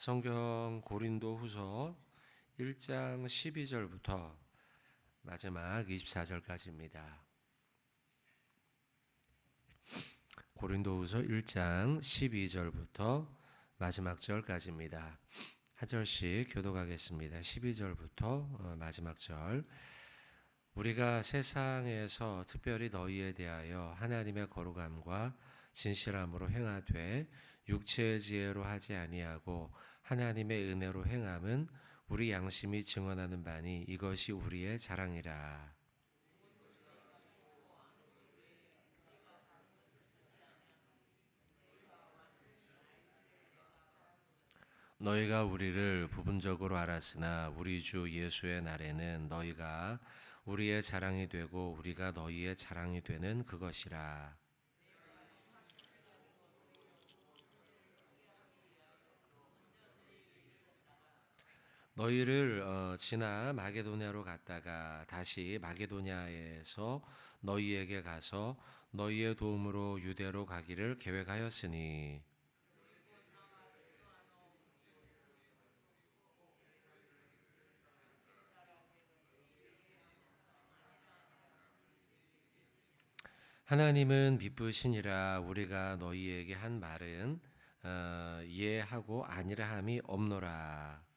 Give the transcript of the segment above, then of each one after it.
성경 고린도후서 1장 12절부터 마지막 24절까지입니다. 고린도후서 1장 12절부터 마지막 절까지입니다. 한 절씩 교독하겠습니다. 12절부터 마지막 절. 우리가 세상에서 특별히 너희에 대하여 하나님의 거룩함과 진실함으로 행하되 육체의 지혜로 하지 아니하고 하나님의 은혜로 행함은 우리 양심이 증언하는 바니 이것이 우리의 자랑이라. 너희가 우리를 부분적으로 알았으나 우리 주 예수의 날에는 너희가 우리의 자랑이 되고 우리가 너희의 자랑이 되는 그것이라. 너희를 지나 마게도냐로 갔다가 다시 마게도냐에서 너희에게 가서 너희의 도움으로 유대로 가기를 계획하였으니 하나님은 미쁘시니라. 우리가 너희에게 한 말은 예하고 아니라 함이 없노라.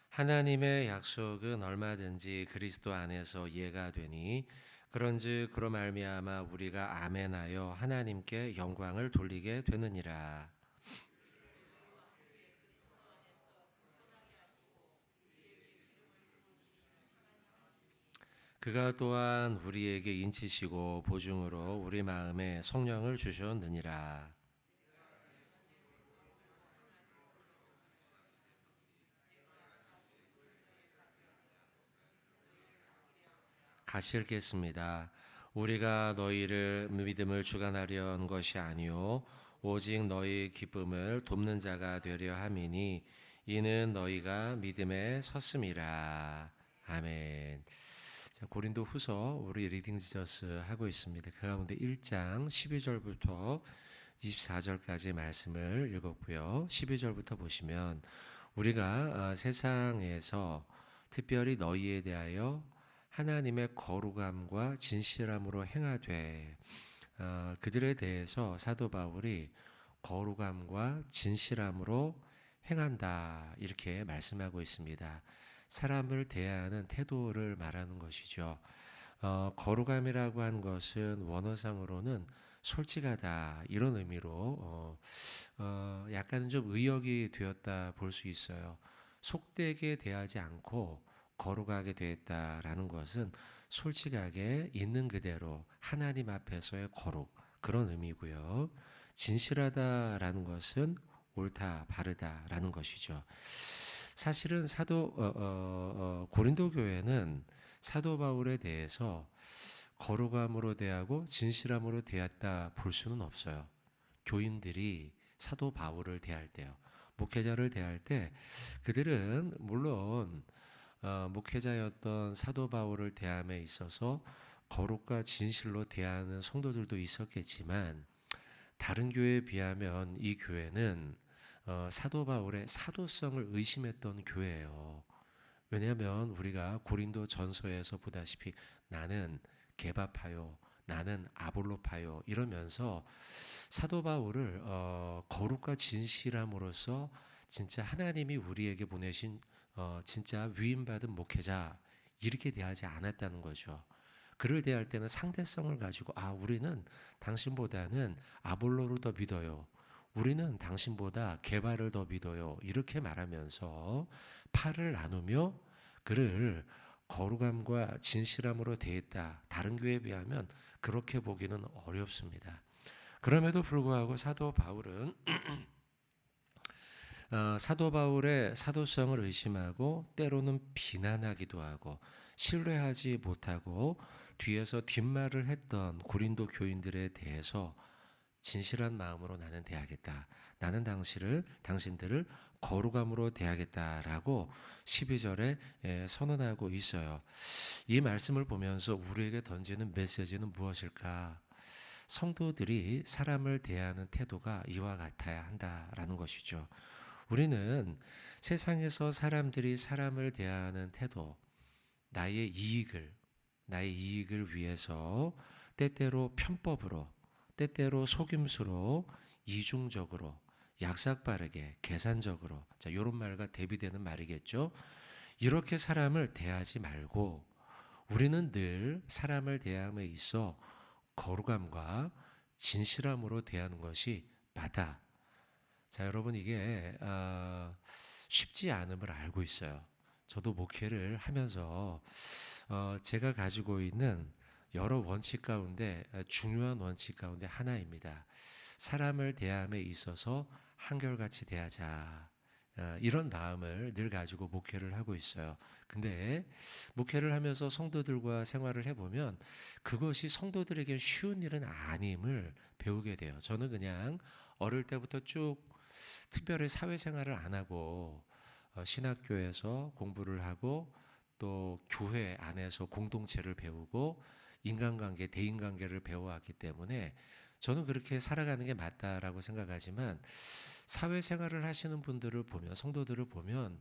하나님의 약속은 얼마든지 그리스도 안에서 예가 되니 그런즉 그로 말미암아 우리가 아멘하여 하나님께 영광을 돌리게 되느니라. 그가 또한 우리에게 인치시고 보증으로 우리 마음에 성령을 주셨느니라. 같이 읽겠습니다. 우리가 너희를 믿음을 주관하려는 것이 아니요 오직 너희 기쁨을 돕는 자가 되려 함이니 이는 너희가 믿음에 섰음이라. 아멘. 자, 고린도 후서 우리 리딩 지저스 하고 있습니다. 그 가운데 1장 12절부터 24절까지 말씀을 읽었고요. 12절부터 보시면 우리가 세상에서 특별히 너희에 대하여 하나님의 거룩함과 진실함으로 행하되 그들에 대해서 사도 바울이 거룩함과 진실함으로 행한다 이렇게 말씀하고 있습니다. 사람을 대하는 태도를 말하는 것이죠. 거룩함이라고 한 것은 원어상으로는 솔직하다 이런 의미로 약간은 좀 의역이 되었다 볼 수 있어요. 속되게 대하지 않고 거룩하게 되었다라는 것은 솔직하게 있는 그대로 하나님 앞에서의 거룩 그런 의미고요. 진실하다라는 것은 옳다 바르다라는 것이죠. 사실은 고린도 교회는 사도 바울에 대해서 거룩함으로 대하고 진실함으로 대했다 볼 수는 없어요. 교인들이 사도 바울을 대할 때요. 목회자를 대할 때 그들은 물론 목회자였던 사도 바울을 대함에 있어서 거룩과 진실로 대하는 성도들도 있었겠지만 다른 교회에 비하면 이 교회는 사도 바울의 사도성을 의심했던 교회예요. 왜냐하면 우리가 고린도 전서에서 보다시피 나는 게바파요, 나는 아볼로파요 이러면서 사도 바울을 거룩과 진실함으로써 진짜 하나님이 우리에게 보내신 진짜 위임받은 목회자 이렇게 대하지 않았다는 거죠. 그를 대할 때는 상대성을 가지고 우리는 당신보다는 아볼로를 더 믿어요. 우리는 당신보다 게바를 더 믿어요. 이렇게 말하면서 팔을 나누며 그를 거룩함과 진실함으로 대했다. 다른 교회에 비하면 그렇게 보기는 어렵습니다. 그럼에도 불구하고 사도 바울의 사도성을 의심하고 때로는 비난하기도 하고 신뢰하지 못하고 뒤에서 뒷말을 했던 고린도 교인들에 대해서 진실한 마음으로 나는 대하겠다. 나는 당신들을 거룩함으로 대하겠다라고 12절에 선언하고 있어요. 이 말씀을 보면서 우리에게 던지는 메시지는 무엇일까? 성도들이 사람을 대하는 태도가 이와 같아야 한다라는 것이죠. 우리는 세상에서 사람들이 사람을 대하는 태도, 나의 이익을 위해서 때때로 편법으로, 때때로 속임수로, 이중적으로, 약삭빠르게, 계산적으로, 자, 이런 말과 대비되는 말이겠죠. 이렇게 사람을 대하지 말고 우리는 늘 사람을 대함에 있어 거룩함과 진실함으로 대하는 것이 맞다. 자, 여러분 이게 쉽지 않음을 알고 있어요. 저도 목회를 하면서 제가 가지고 있는 여러 원칙 가운데 중요한 원칙 가운데 하나입니다. 사람을 대함에 있어서 한결같이 대하자. 이런 마음을 늘 가지고 목회를 하고 있어요. 근데 목회를 하면서 성도들과 생활을 해보면 그것이 성도들에겐 쉬운 일은 아님을 배우게 돼요. 저는 그냥 어릴 때부터 쭉 특별히 사회생활을 안 하고 신학교에서 공부를 하고 또 교회 안에서 공동체를 배우고 인간관계, 대인관계를 배워왔기 때문에 저는 그렇게 살아가는 게 맞다라고 생각하지만 사회생활을 하시는 분들을 보면 성도들을 보면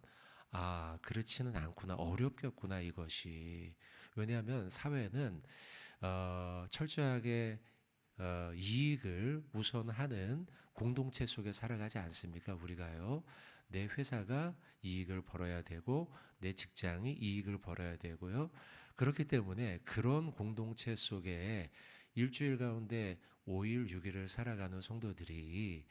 그렇지는 않구나, 어렵겠구나 이것이. 왜냐하면 사회는 철저하게 이익을 우선하는 공동체 속에 살아가지 않습니까? 우리가요. 내 회사가 이익을 벌어야 되고 내 직장이 이익을 벌어야 되고요. 그렇기 때문에 그런 공동체 속에 일주일 가운데 5일, 6일을 살아가는 성도들이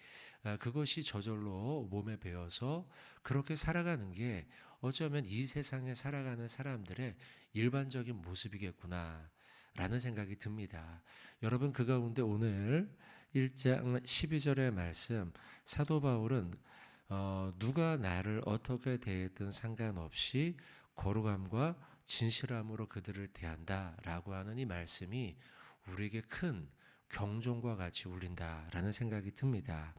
그것이 저절로 몸에 배어서 그렇게 살아가는 게 어쩌면 이 세상에 살아가는 사람들의 일반적인 모습이겠구나 라는 생각이 듭니다. 여러분 그 가운데 오늘 1장 12절의 말씀 사도 바울은 누가 나를 어떻게 대했든 상관없이 거룩함과 진실함으로 그들을 대한다라고 하는 이 말씀이 우리에게 큰 경종과 같이 울린다라는 생각이 듭니다.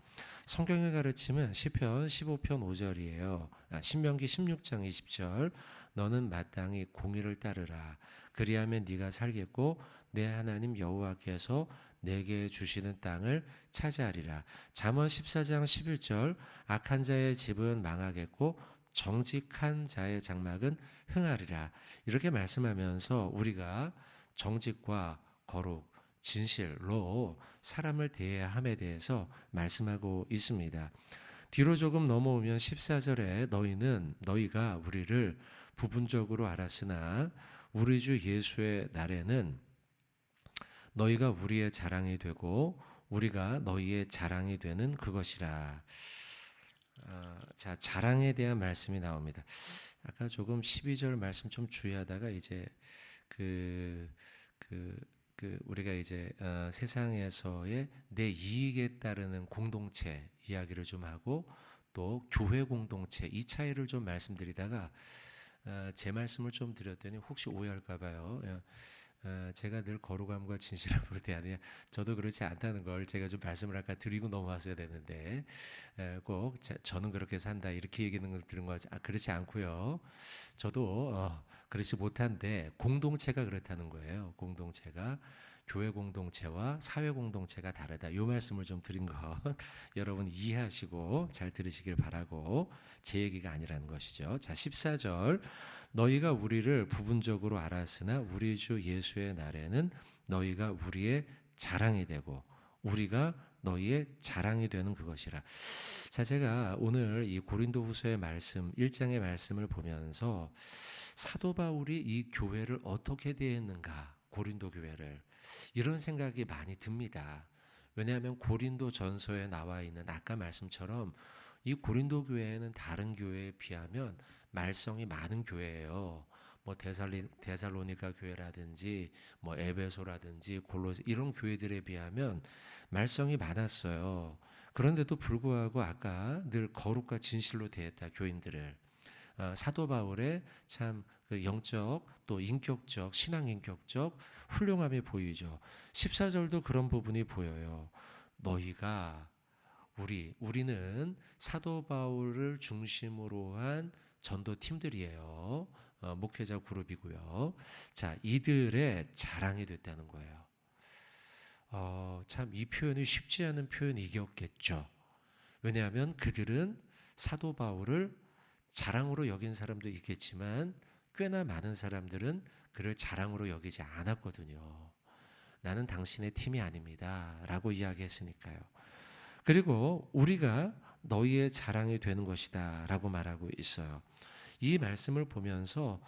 성경의 가르침은 시편 15편 5절이에요. 신명기 16장 20절 너는 마땅히 공의를 따르라. 그리하면 네가 살겠고 내 하나님 여호와께서 내게 주시는 땅을 차지하리라. 잠언 14장 11절 악한 자의 집은 망하겠고 정직한 자의 장막은 흥하리라. 이렇게 말씀하면서 우리가 정직과 거룩, 진실로 사람을 대해야 함에 대해서 말씀하고 있습니다. 뒤로 조금 넘어오면 14절에 너희가 우리를 부분적으로 알았으나 우리 주 예수의 날에는 너희가 우리의 자랑이 되고 우리가 너희의 자랑이 되는 그것이라. 자, 자랑에 대한 말씀이 나옵니다. 아까 조금 12절 말씀 좀 주의하다가 이제 그 우리가 이제 세상에서의 내 이익에 따르는 공동체 이야기를 좀 하고 또 교회 공동체 이 차이를 좀 말씀드리다가 제 말씀을 좀 드렸더니 혹시 오해할까 봐요. 제가 늘 거룩함과 진실함으로 대하느냐, 저도 그렇지 않다는 걸 제가 좀 말씀을 아까 드리고 넘어왔어야 되는데 꼭 저는 그렇게 산다 이렇게 얘기하는 걸 들은 거 그렇지 않고요. 저도 그렇지 못한데 공동체가 그렇다는 거예요. 공동체가 교회 공동체와 사회 공동체가 다르다. 이 말씀을 좀 드린 거 여러분 이해하시고 잘 들으시길 바라고 제 얘기가 아니라는 것이죠. 자, 14절 너희가 우리를 부분적으로 알았으나 우리 주 예수의 날에는 너희가 우리의 자랑이 되고 우리가 너희의 자랑이 되는 그것이라. 자, 제가 오늘 이 고린도후서의 말씀 1장의 말씀을 보면서 사도 바울이 이 교회를 어떻게 대했는가, 고린도 교회를, 이런 생각이 많이 듭니다. 왜냐하면 고린도 전서에 나와 있는 아까 말씀처럼 이 고린도 교회는 다른 교회에 비하면 말썽이 많은 교회예요. 뭐 데살로니가 교회라든지 뭐 에베소라든지 골로새 이런 교회들에 비하면 말썽이 많았어요. 그런데도 불구하고 아까 늘 거룩과 진실로 대했다 교인들을. 사도 바울의 참 그 영적 또 인격적 신앙 인격적 훌륭함이 보이죠. 14절도 그런 부분이 보여요. 너희가 우리는 사도 바울을 중심으로 한 전도 팀들이에요. 목회자 그룹이고요. 자, 이들의 자랑이 됐다는 거예요. 참 이 표현이 쉽지 않은 표현이겠죠. 왜냐하면 그들은 사도 바울을 자랑으로 여긴 사람도 있겠지만 꽤나 많은 사람들은 그를 자랑으로 여기지 않았거든요. 나는 당신의 팀이 아닙니다. 라고 이야기했으니까요. 그리고 우리가 너희의 자랑이 되는 것이다. 라고 말하고 있어요. 이 말씀을 보면서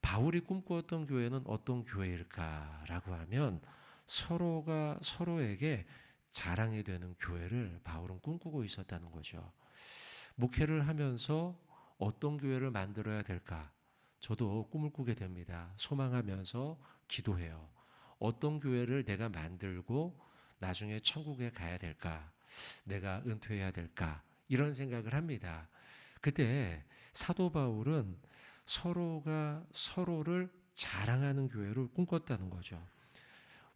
바울이 꿈꾸었던 교회는 어떤 교회일까라고 하면 서로가 서로에게 자랑이 되는 교회를 바울은 꿈꾸고 있었다는 거죠. 목회를 하면서 어떤 교회를 만들어야 될까? 저도 꿈을 꾸게 됩니다. 소망하면서 기도해요. 어떤 교회를 내가 만들고 나중에 천국에 가야 될까? 내가 은퇴해야 될까? 이런 생각을 합니다. 그때 사도 바울은 서로가 서로를 자랑하는 교회를 꿈꿨다는 거죠.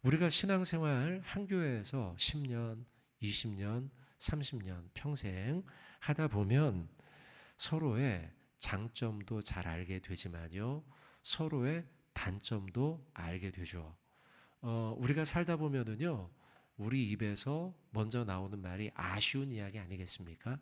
우리가 신앙생활 한 교회에서 10년, 20년, 30년 평생 하다 보면 서로의 장점도 잘 알게 되지만요. 서로의 단점도 알게 되죠. 우리가 살다 보면은요. 우리 입에서 먼저 나오는 말이 아쉬운 이야기 아니겠습니까?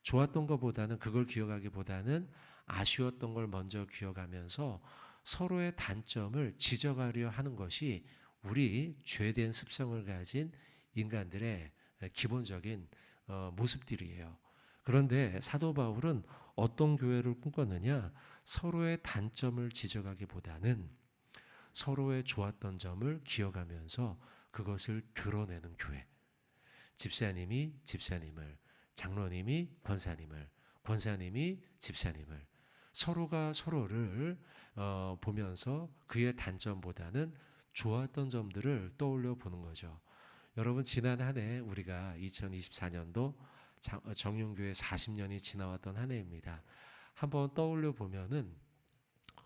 좋았던 것보다는 그걸 기억하기보다는 아쉬웠던 걸 먼저 기억하면서 서로의 단점을 지적하려 하는 것이 우리 죄된 습성을 가진 인간들의 기본적인 모습들이에요. 그런데 사도 바울은 어떤 교회를 꿈꿨느냐? 서로의 단점을 지적하기보다는 서로의 좋았던 점을 기억하면서 그것을 드러내는 교회. 집사님이 집사님을, 장로님이 권사님을, 권사님이 집사님을, 서로가 서로를 보면서 그의 단점보다는 좋았던 점들을 떠올려 보는 거죠. 여러분, 지난 한 해 우리가 2024년도 정용교회 40년이 지나왔던 한 해입니다. 한번 떠올려 보면은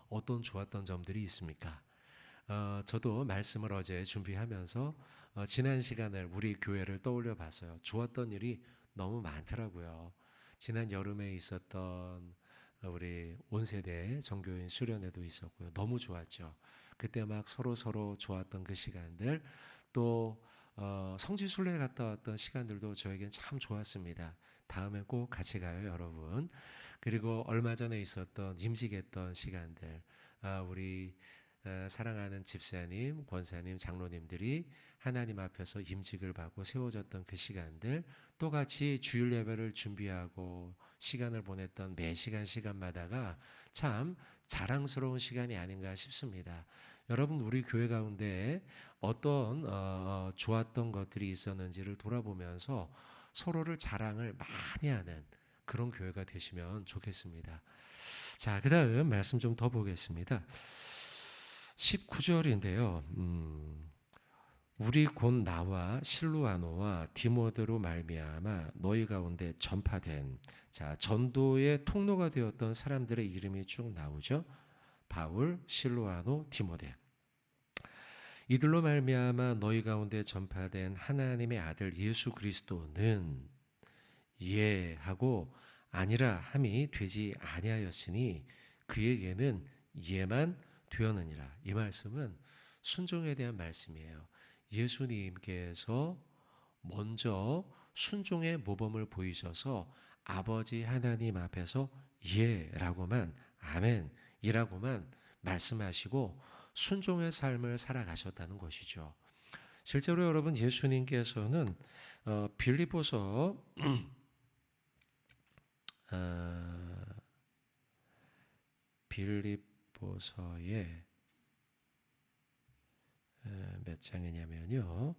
어떤 좋았던 점들이 있습니까? 저도 말씀을 어제 준비하면서 지난 시간을 우리 교회를 떠올려 봤어요. 좋았던 일이 너무 많더라고요. 지난 여름에 있었던 우리 온세대 정교인 수련회도 있었고요. 너무 좋았죠. 그때 막 서로 좋았던 그 시간들, 또 성지순례 갔다 왔던 시간들도 저에겐 참 좋았습니다. 다음에 꼭 같이 가요, 여러분. 그리고 얼마 전에 있었던 임직했던 시간들, 우리 사랑하는 집사님, 권사님, 장로님들이 하나님 앞에서 임직을 받고 세워졌던 그 시간들, 또 같이 주일 예배를 준비하고 시간을 보냈던 매 시간마다가 참 자랑스러운 시간이 아닌가 싶습니다. 여러분, 우리 교회 가운데 어떤 좋았던 것들이 있었는지를 돌아보면서 서로를 자랑을 많이 하는 그런 교회가 되시면 좋겠습니다. 자, 그 다음 말씀 좀 더 보겠습니다. 19절인데요. 우리 곧 나와 실루아노와 디모데로 말미암아 너희 가운데 전파된, 자, 전도의 통로가 되었던 사람들의 이름이 쭉 나오죠. 바울, 실루아노, 디모데. 이들로 말미암아 너희 가운데 전파된 하나님의 아들 예수 그리스도는 예하고 아니라 함이 되지 아니하였으니 그에게는 예만 되었느니라. 이 말씀은 순종에 대한 말씀이에요. 예수님께서 먼저 순종의 모범을 보이셔서 아버지 하나님 앞에서 예라고만, 아멘이라고만 말씀하시고 순종의 삶을 살아가셨다는 것이죠. 실제로 여러분, 예수님께서는 빌립보서 빌립보서의 몇 장이냐면요.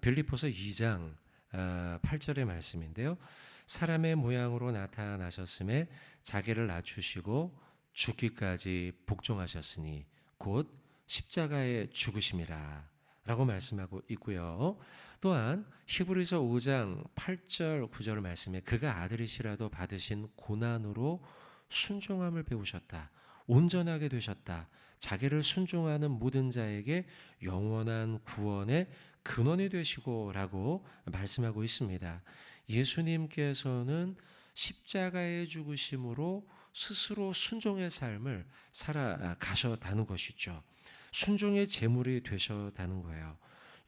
빌립보서 2장 8절의 말씀인데요. 사람의 모양으로 나타나셨음에 자기를 낮추시고 죽기까지 복종하셨으니 곧 십자가에 죽으심이라 라고 말씀하고 있고요. 또한 히브리서 5장 8절 9절 말씀에 그가 아들이시라도 받으신 고난으로 순종함을 배우셨다. 온전하게 되셨다. 자기를 순종하는 모든 자에게 영원한 구원의 근원이 되시고라고 말씀하고 있습니다. 예수님께서는 십자가의 죽으심으로 스스로 순종의 삶을 살아가셨다는 것이죠. 순종의 제물이 되셨다는 거예요.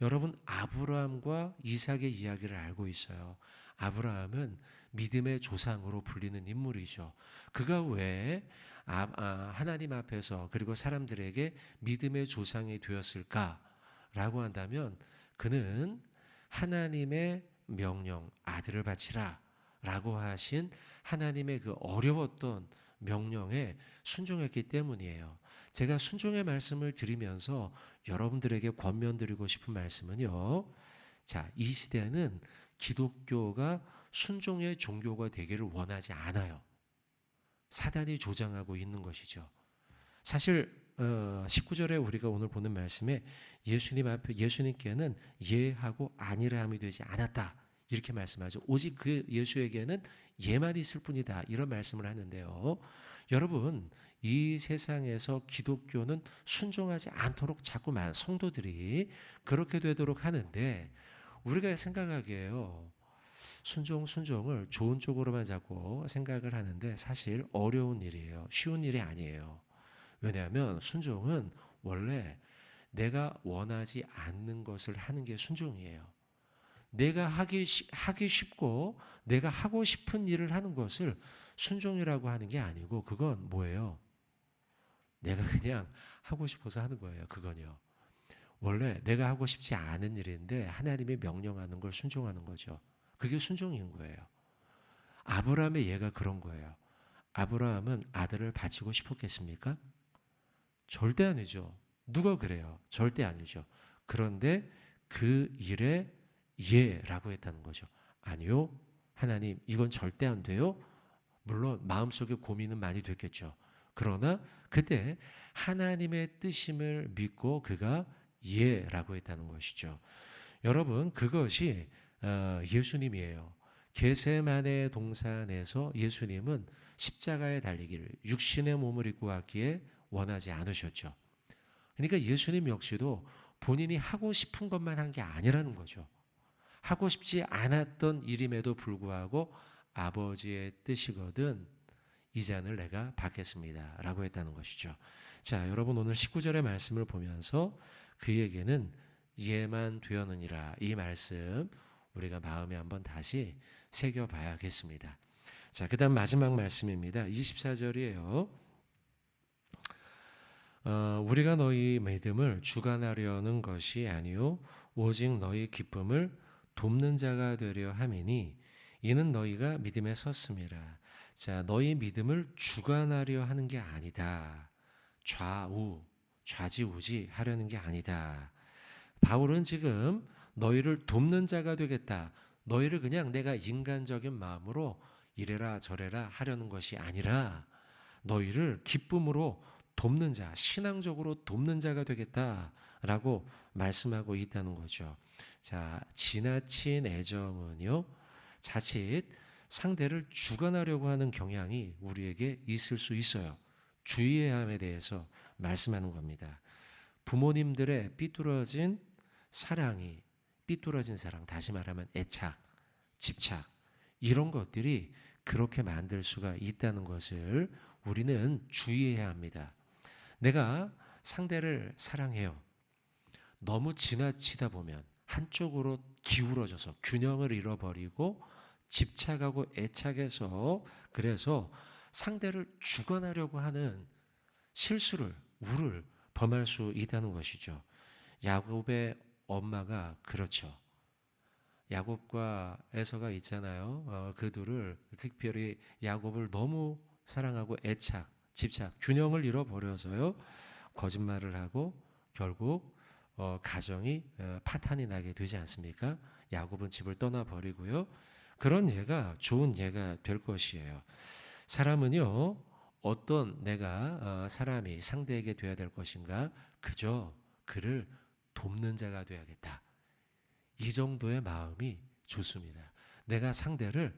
여러분, 아브라함과 이삭의 이야기를 알고 있어요. 아브라함은 믿음의 조상으로 불리는 인물이죠. 그가 왜 하나님 앞에서 그리고 사람들에게 믿음의 조상이 되었을까라고 한다면 그는 하나님의 명령, 아들을 바치라 라고 하신 하나님의 그 어려웠던 명령에 순종했기 때문이에요. 제가 순종의 말씀을 드리면서 여러분들에게 권면드리고 싶은 말씀은요. 자, 이 시대는 기독교가 순종의 종교가 되기를 원하지 않아요. 사단이 조장하고 있는 것이죠. 사실 19절에 우리가 오늘 보는 말씀에 예수님께는 예하고 아니라함이 되지 않았다. 이렇게 말씀하죠. 오직 그 예수에게는 예만 있을 뿐이다. 이런 말씀을 하는데요. 여러분, 이 세상에서 기독교는 순종하지 않도록 자꾸만 성도들이 그렇게 되도록 하는데 우리가 생각하기에요. 순종을 좋은 쪽으로만 자꾸 생각을 하는데 사실 어려운 일이에요. 쉬운 일이 아니에요. 왜냐하면 순종은 원래 내가 원하지 않는 것을 하는 게 순종이에요. 내가 하기 쉽고 내가 하고 싶은 일을 하는 것을 순종이라고 하는 게 아니고 그건 뭐예요? 내가 그냥 하고 싶어서 하는 거예요. 그건요. 원래 내가 하고 싶지 않은 일인데 하나님이 명령하는 걸 순종하는 거죠. 그게 순종인 거예요. 아브라함의 예가 그런 거예요. 아브라함은 아들을 바치고 싶었겠습니까? 절대 아니죠. 누가 그래요? 절대 아니죠. 그런데 그 일에 예라고 했다는 거죠. 아니요. 하나님, 이건 절대 안 돼요. 물론 마음속에 고민은 많이 됐겠죠. 그러나 그때 하나님의 뜻임을 믿고 그가 예라고 했다는 것이죠. 여러분, 그것이 예수님이에요. 겟세마네 동산에서 예수님은 십자가에 달리기를 육신의 몸을 입고 왔기에 원하지 않으셨죠. 그러니까 예수님 역시도 본인이 하고 싶은 것만 한 게 아니라는 거죠. 하고 싶지 않았던 일임에도 불구하고 아버지의 뜻이거든 이 잔을 내가 받겠습니다 라고 했다는 것이죠. 자, 여러분 오늘 19절의 말씀을 보면서 그에게는 예만 되었느니라 이 말씀 우리가 마음에 한번 다시 새겨봐야겠습니다. 자, 그 다음 마지막 말씀입니다. 24절이에요. 우리가 너희 믿음을 주관하려는 것이 아니요 오직 너희 기쁨을 돕는 자가 되려 함이니 이는 너희가 믿음에 섰음이라. 자, 너희 믿음을 주관하려 하는 게 아니다. 좌지우지 하려는 게 아니다. 바울은 지금 너희를 돕는 자가 되겠다. 너희를 그냥 내가 인간적인 마음으로 이래라 저래라 하려는 것이 아니라 너희를 기쁨으로 돕는 자, 신앙적으로 돕는 자가 되겠다라고 말씀하고 있다는 거죠. 자, 지나친 애정은요, 자칫 상대를 주관하려고 하는 경향이 우리에게 있을 수 있어요. 주의해야 함에 대해서 말씀하는 겁니다. 부모님들의 삐뚤어진 사랑, 다시 말하면 애착, 집착, 이런 것들이 그렇게 만들 수가 있다는 것을 우리는 주의해야 합니다. 내가 상대를 사랑해요. 너무 지나치다 보면 한쪽으로 기울어져서 균형을 잃어버리고 집착하고 애착해서 그래서 상대를 주관하려고 하는 우를 범할 수 있다는 것이죠. 야곱의 엄마가 그렇죠. 야곱과 에서가 있잖아요. 그 둘을 특별히 야곱을 너무 사랑하고 집착, 균형을 잃어버려서요. 거짓말을 하고 결국 가정이 파탄이 나게 되지 않습니까? 야곱은 집을 떠나버리고요. 그런 예가 좋은 예가 될 것이에요. 사람은요. 어떤 사람이 상대에게 돼야 될 것인가? 그저 그를 돕는 자가 되야겠다. 이 정도의 마음이 좋습니다. 내가 상대를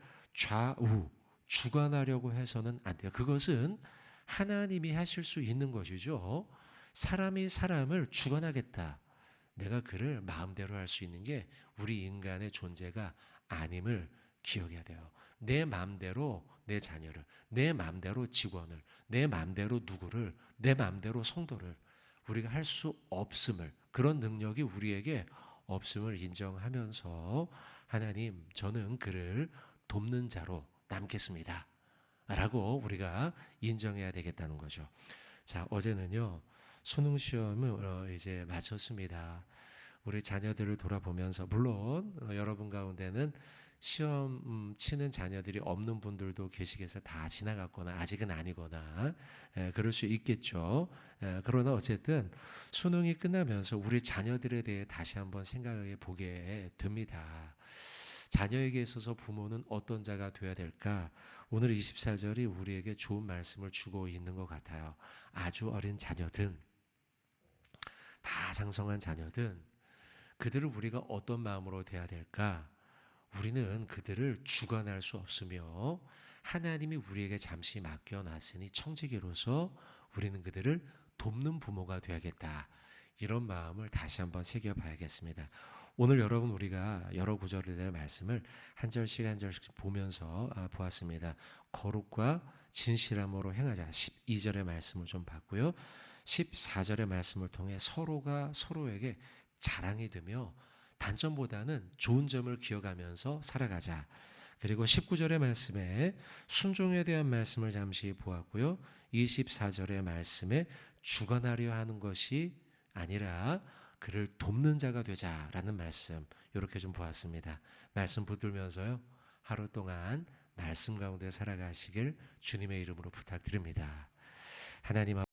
주관하려고 해서는 안 돼요. 그것은 하나님이 하실 수 있는 것이죠. 사람이 사람을 주관하겠다. 내가 그를 마음대로 할 수 있는 게 우리 인간의 존재가 아님을 기억해야 돼요. 내 마음대로 내 자녀를, 내 마음대로 직원을, 내 마음대로 누구를, 내 마음대로 성도를 우리가 할 수 없음을, 그런 능력이 우리에게 없음을 인정하면서 하나님, 저는 그를 돕는 자로 남겠습니다. 라고 우리가 인정해야 되겠다는 거죠. 자, 어제는요, 수능 시험을 이제 마쳤습니다. 우리 자녀들을 돌아보면서, 물론 여러분 가운데는 시험 치는 자녀들이 없는 분들도 계시겠어요. 다 지나갔거나 아직은 아니거나 그럴 수 있겠죠. 그러나 어쨌든 수능이 끝나면서 우리 자녀들에 대해 다시 한번 생각해 보게 됩니다. 자녀에게 있어서 부모는 어떤 자가 되어야 될까? 오늘 24절이 우리에게 좋은 말씀을 주고 있는 것 같아요. 아주 어린 자녀든 다 장성한 자녀든 그들을 우리가 어떤 마음으로 대해야 될까? 우리는 그들을 주관할 수 없으며 하나님이 우리에게 잠시 맡겨놨으니 청지기로서 우리는 그들을 돕는 부모가 되어야겠다. 이런 마음을 다시 한번 새겨봐야겠습니다. 오늘 여러분 우리가 여러 구절에 대한 말씀을 한 절씩 한 절씩 보면서 보았습니다. 거룩과 진실함으로 행하자. 12절의 말씀을 좀 봤고요. 14절의 말씀을 통해 서로가 서로에게 자랑이 되며 단점보다는 좋은 점을 기억하면서 살아가자. 그리고 19절의 말씀에 순종에 대한 말씀을 잠시 보았고요. 24절의 말씀에 주관하려 하는 것이 아니라 그를 돕는 자가 되자라는 말씀, 이렇게 좀 보았습니다. 말씀 붙들면서요, 하루 동안 말씀 가운데 살아가시길 주님의 이름으로 부탁드립니다. 하나님